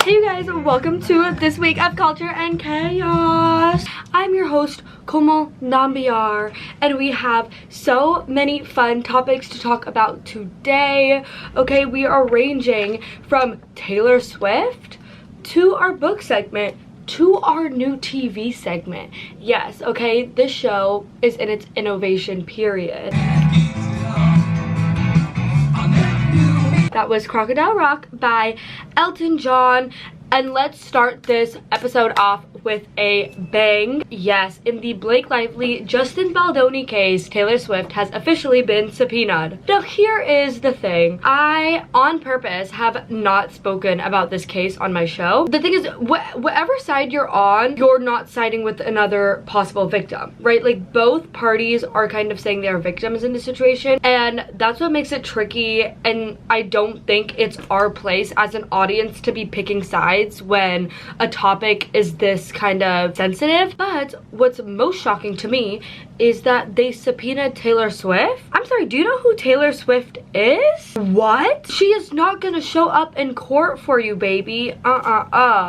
Hey you guys, welcome to this week of Culture and Chaos. I'm your host, Komal Nambiar, and we have so many fun topics to talk about today. Okay, we are ranging from Taylor Swift to our book segment to our new TV segment. Yes, okay, this show is in its innovation period. That was Crocodile Rock by Elton John. And let's start this episode off with a bang. Yes, in the Blake Lively, Justin Baldoni case, Taylor Swift has officially been subpoenaed. Now here is the thing. I, on purpose, have not spoken about this case on my show. The thing is, whatever side you're on, you're not siding with another possible victim, right? Like, both parties are kind of saying they're victims in the situation, and that's what makes it tricky, and I don't think it's our place as an audience to be picking sides when a topic is this kind of sensitive. But what's most shocking to me is that they subpoenaed Taylor Swift. I'm sorry, do you know who Taylor Swift is? What? She is not gonna show up in court for you, baby.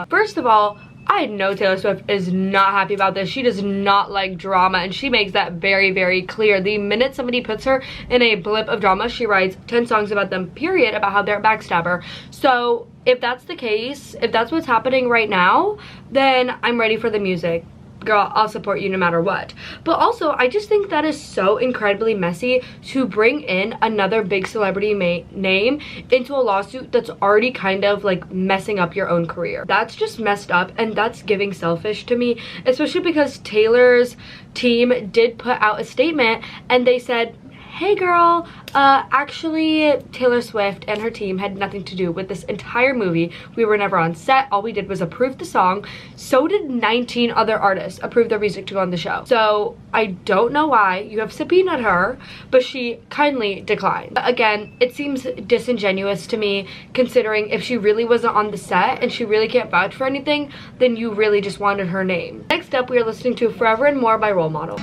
First of all, I know Taylor Swift is not happy about this. She does not like drama, and she makes that very, very clear. The minute somebody puts her in a blip of drama, she writes 10 songs about them, period, about how they're a backstabber. So if that's the case, if that's what's happening right now, then I'm ready for the music. Girl, I'll support you no matter what. But also, I just think that is so incredibly messy to bring in another big celebrity name into a lawsuit that's already kind of like messing up your own career. That's just messed up, and that's giving selfish to me, especially because Taylor's team did put out a statement and they said, hey girl, actually Taylor Swift and her team had nothing to do with this entire movie. We were never on set. All we did was approve the song. So did 19 other artists approve their music to go on the show. So I don't know why you have subpoenaed her, but she kindly declined. Again, it seems disingenuous to me, considering if she really wasn't on the set and she really can't vouch for anything, then you really just wanted her name. Next up, we are listening to Forever and More by Role Model.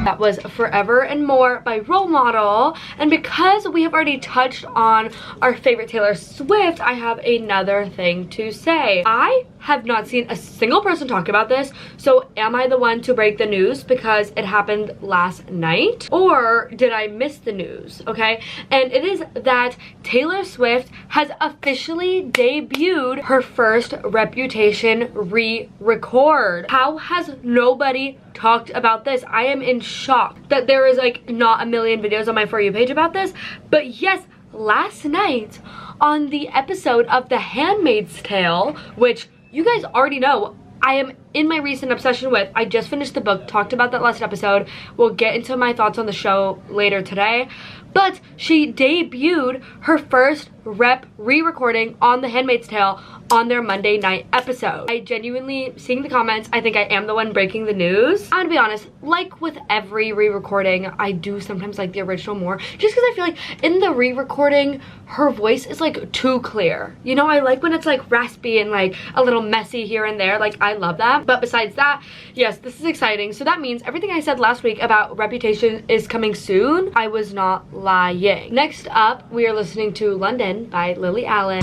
That was Forever and More by Role Model. And because we have already touched on our favorite Taylor Swift, I have another thing to say. I have not seen a single person talk about this, so am I the one to break the news because it happened last night? Or did I miss the news, okay? And it is that Taylor Swift has officially debuted her first Reputation re-record. How has nobody talked about this? I am in shock that there is like not a million videos on my For You page about this. But yes, last night on the episode of The Handmaid's Tale, which you guys already know I am in my recent obsession with. I just finished the book, talked about that last episode. We'll get into my thoughts on the show later today. But she debuted her first re-recording on The Handmaid's Tale on their Monday night episode. I genuinely, seeing the comments, I think I am the one breaking the news. I'm gonna be honest, like with every re-recording, I do sometimes like the original more, just because I feel like in the re-recording, her voice is like too clear. You know, I like when it's like raspy and like a little messy here and there. Like, I love that. But besides that, yes, this is exciting. So that means everything I said last week about Reputation is coming soon, I was not lying. Next up, we are listening to London by Lily Allen.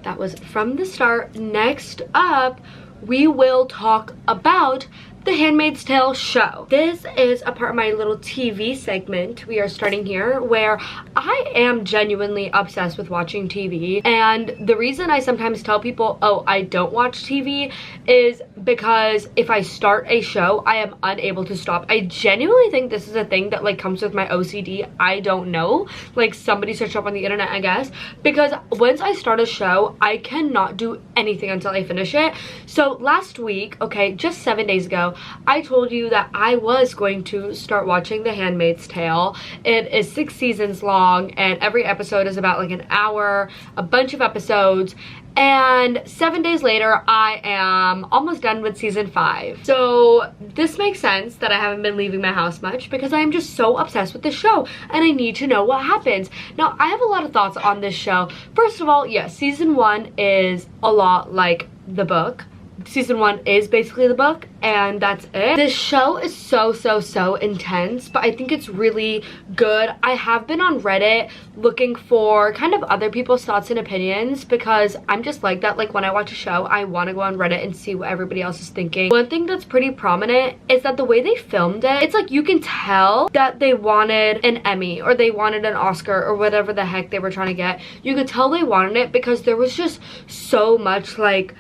That was From the Start. Next up, we will talk about The Handmaid's Tale show. This is a part of my little TV segment we are starting here, where I am genuinely obsessed with watching TV. And the reason I sometimes tell people, oh, I don't watch TV, is because if I start a show, I am unable to stop. I genuinely think this is a thing that like comes with my OCD. I don't know. Like, somebody searched up on the internet, I guess. Because once I start a show, I cannot do anything until I finish it. So last week, okay, just 7 days ago, I told you that I was going to start watching The Handmaid's Tale. It is 6 seasons long, and every episode is about like an hour, a bunch of episodes. And 7 days later, I am almost done with season 5. So this makes sense that I haven't been leaving my house much, because I am just so obsessed with this show and I need to know what happens. Now, I have a lot of thoughts on this show. First of all, yes, season 1 is a lot like the book. season 1 is basically the book, and that's it. This show is so intense, but I think it's really good. I have been on Reddit looking for kind of other people's thoughts and opinions, because I'm just like that. Like, when I watch a show, I want to go on Reddit and see what everybody else is thinking. One thing that's pretty prominent is that the way they filmed it, it's like you can tell that they wanted an Emmy or they wanted an Oscar or whatever the heck they were trying to get. You could tell they wanted it because there was just so much like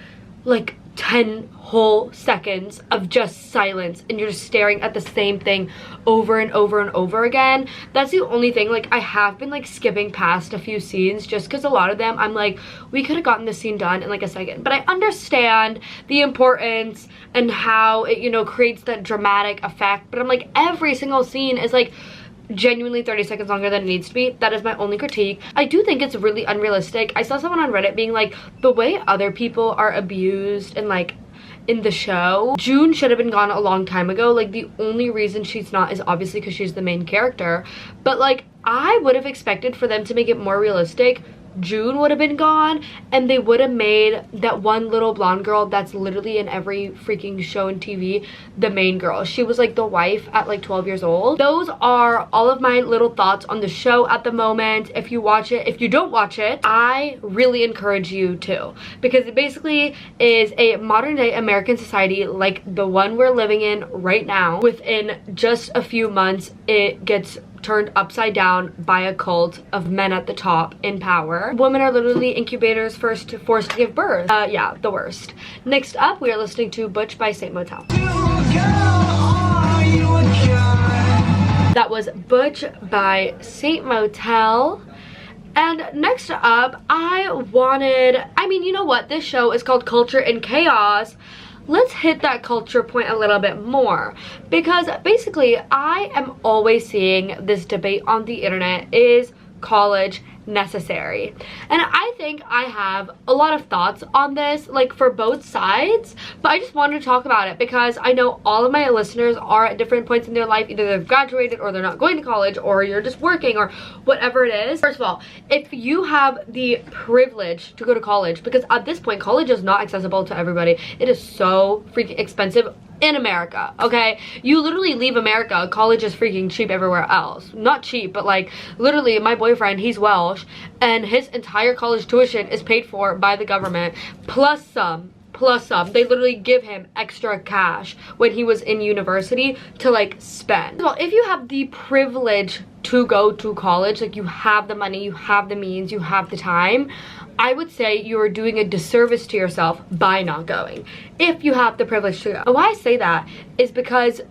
10 whole seconds of just silence, and you're just staring at the same thing over and over and over again. That's the only thing. Like, I have been like skipping past a few scenes just because a lot of them I'm like, we could have gotten this scene done in like a second. But I understand the importance and how it, you know, creates that dramatic effect. But I'm like, every single scene is like genuinely 30 seconds longer than it needs to be. That is my only critique. I do think it's really unrealistic. I saw someone on Reddit being like, the way other people are abused and like in the show, June should have been gone a long time ago. Like, the only reason she's not is obviously because she's the main character, but like, I would have expected for them to make it more realistic. June would have been gone, and they would have made that one little blonde girl that's literally in every freaking show and TV the main girl. She was like the wife at like 12 years old. Those are all of my little thoughts on the show at the moment. If you watch it, if you don't watch it, I really encourage you to, because it basically is a modern day American society like the one we're living in right now. Within just a few months, it gets turned upside down by a cult of men at the top in power. Women are literally incubators forced to give birth. Yeah, the worst. Next up, we are listening to Butch by Saint Motel. That was Butch by Saint Motel. And next up, I mean, you know what? This show is called Culture and Chaos. Let's hit that culture point a little bit more, because basically I am always seeing this debate on the internet: is college necessary? And I think I have a lot of thoughts on this, like for both sides, but I just wanted to talk about it because I know all of my listeners are at different points in their life. Either they've graduated, or they're not going to college, or you're just working, or whatever it is. First of all, if you have the privilege to go to college, because at this point college is not accessible to everybody. It is so freaking expensive in America, okay? You literally leave America, college is freaking cheap everywhere else. Not cheap, but like literally my boyfriend, he's Welsh, and his entire college tuition is paid for by the government, plus some. They literally give him extra cash when he was in university to like spend. Well, if you have the privilege to go to college, like you have the money, you have the means, you have the time, I would say you're doing a disservice to yourself by not going, if you have the privilege to go. And why I say that is because,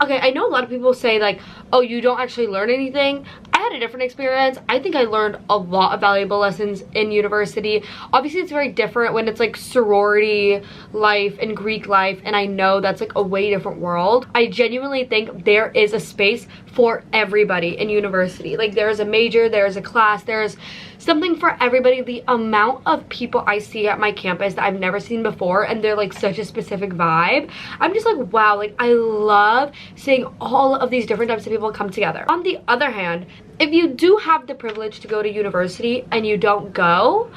okay, I know a lot of people say like, oh, you don't actually learn anything. I had a different experience. I think I learned a lot of valuable lessons in university. Obviously, it's very different when it's like sorority life and Greek life, and I know that's like a way different world. I genuinely think there is a space for everybody in university. Like, there's a major, there's a class, there's something for everybody. The amount of people I see at my campus that I've never seen before, and they're like such a specific vibe, I'm just like, wow, like I love seeing all of these different types of people come together. On the other hand, if you do have the privilege to go to university and you don't go,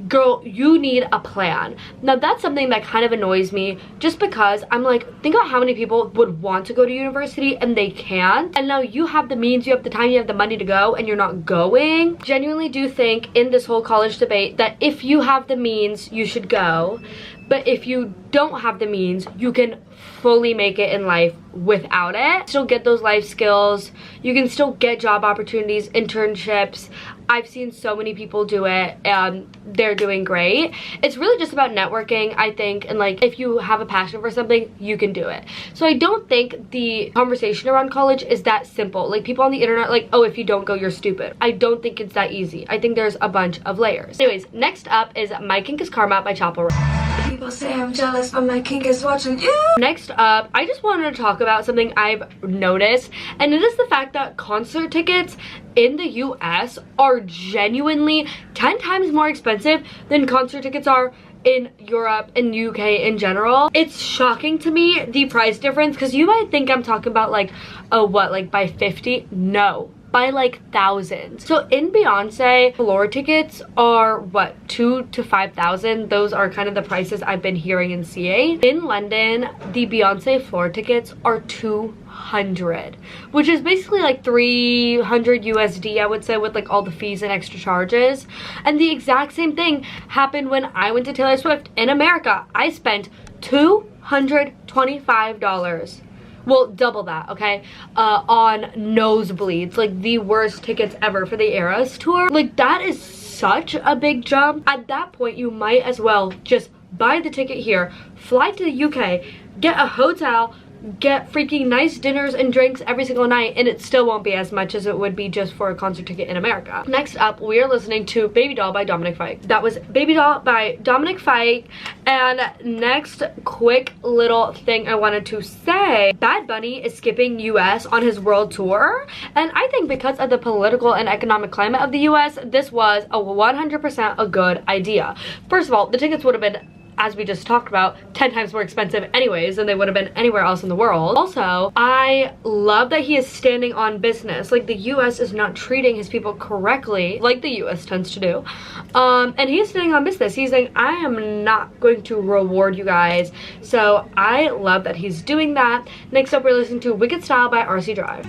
girl, you need a plan. Now, that's something that kind of annoys me, just because I'm like, think about how many people would want to go to university and they can't, and now you have the means, you have the time, you have the money to go, and you're not going. Genuinely do think in this whole college debate that if you have the means, you should go, but if you don't have the means, you can fully make it in life without it. Still get those life skills. You can still get job opportunities, internships. I've seen so many people do it, and they're doing great. It's really just about networking, I think, and like if you have a passion for something, you can do it. So I don't think the conversation around college is that simple. Like, people on the internet are like, oh, if you don't go, you're stupid. I don't think it's that easy. I think there's a bunch of layers. Anyways, next up is My Kink is Karma by Chapel Roan. People say I'm jealous, but my kink is watching you. Next up, I just wanted to talk about something I've noticed, and it is the fact that concert tickets in the US are genuinely 10 times more expensive than concert tickets are in Europe and UK in general. It's shocking to me, the price difference, because you might think I'm talking about like, oh, what, like by 50? No. by like thousands. So in Beyonce, floor tickets are what, 2,000 to 5,000. Those are kind of the prices I've been hearing and seeing. In London, the Beyonce floor tickets are 200, which is basically like 300 USD, I would say, with like all the fees and extra charges. And the exact same thing happened when I went to Taylor Swift in America. I spent $225, well, double that, okay, on nosebleeds, like the worst tickets ever for the Eras tour. Like, that is such a big jump. At that point, you might as well just buy the ticket here, fly to the UK, get a hotel, get freaking nice dinners and drinks every single night, and it still won't be as much as it would be just for a concert ticket in America. Next up, we are listening to Baby Doll by Dominic Fike. That was Baby Doll by Dominic Fike. And next quick little thing I wanted to say, Bad Bunny is skipping US on his world tour, and I think because of the political and economic climate of the US, this was a 100% a good idea. First of all, the tickets would have been, as we just talked about, 10 times more expensive anyways than they would have been anywhere else in the world. Also, I love that he is standing on business. Like, the US is not treating his people correctly, like the US tends to do. And he is standing on business. He's saying, I am not going to reward you guys. So I love that he's doing that. Next up, we're listening to Wicked Style by RC Drive.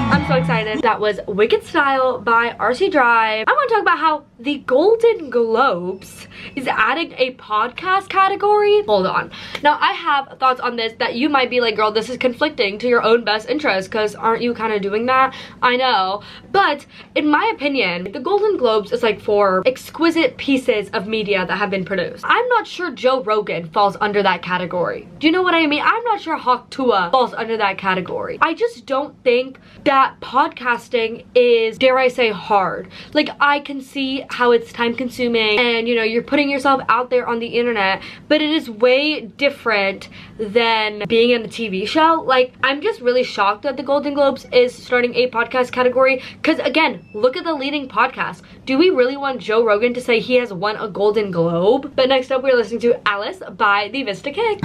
I'm so excited. That was Wicked Style by RC Drive. I want to talk about how the Golden Globes is adding a podcast category. Hold on. Now, I have thoughts on this that you might be like, girl, this is conflicting to your own best interest, because aren't you kind of doing that? I know. But in my opinion, the Golden Globes is like for exquisite pieces of media that have been produced. I'm not sure Joe Rogan falls under that category. Do you know what I mean? I'm not sure Hawk Tuah falls under that category. I just don't think that podcasting is, dare I say, hard. Like, I can see how it's time consuming and, you know, you're putting yourself out there on the internet, but it is way different than being in a TV show. Like, I'm just really shocked that the Golden Globes is starting a podcast category, because again, look at the leading podcast. Do we really want Joe Rogan to say he has won a Golden Globe? But next up, we're listening to Alice by The Vista Kick.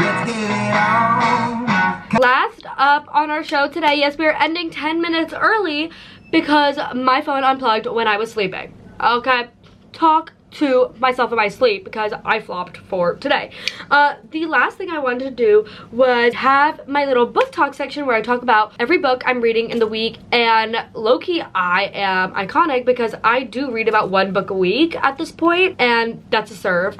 Last up on our show today, yes, we are ending 10 minutes early because my phone unplugged when I was sleeping. Okay, talk to myself in my sleep because I flopped for today. The last thing I wanted to do was have my little book talk section where I talk about every book I'm reading in the week, and low-key I am iconic because I do read about one book a week at this point, and that's a serve.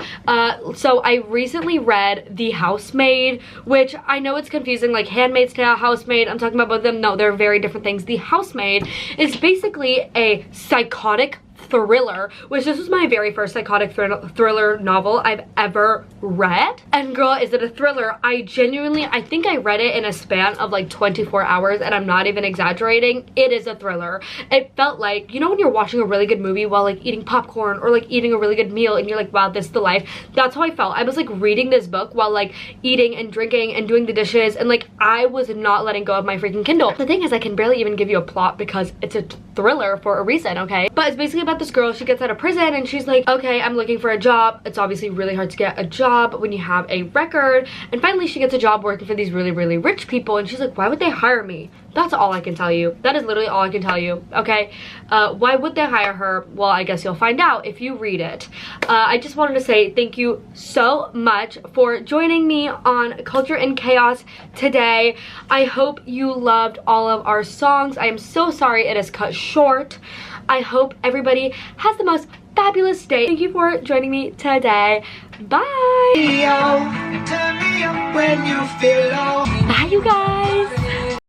So I recently read The Housemaid, which I know it's confusing, like Handmaid's Tale, Housemaid, I'm talking about both of them. No, they're very different things. The Housemaid is basically a psychotic thriller, which this was my very first psychotic thriller novel I've ever read. And girl, is it a thriller? I think I read it in a span of like 24 hours, and I'm not even exaggerating. It is a thriller. It felt like, you know when you're watching a really good movie while like eating popcorn or like eating a really good meal and you're like, wow, this is the life? That's how I felt. I was like reading this book while like eating and drinking and doing the dishes, and like I was not letting go of my freaking Kindle. The thing is, I can barely even give you a plot because it's a thriller for a reason, okay? But it's basically about this girl. She gets out of prison and she's like, okay, I'm looking for a job. It's obviously really hard to get a job when you have a record, and finally she gets a job working for these really, really rich people, and she's like, why would they hire me? That's all I can tell you. That is literally all I can tell you, okay? Why would they hire her? Well, I guess you'll find out if you read it. I just wanted to say thank you so much for joining me on Culture in Chaos today. I hope you loved all of our songs. I am so sorry it is cut short. I hope everybody has the most fabulous day. Thank you for joining me today. Bye. Turn me up when you feel low.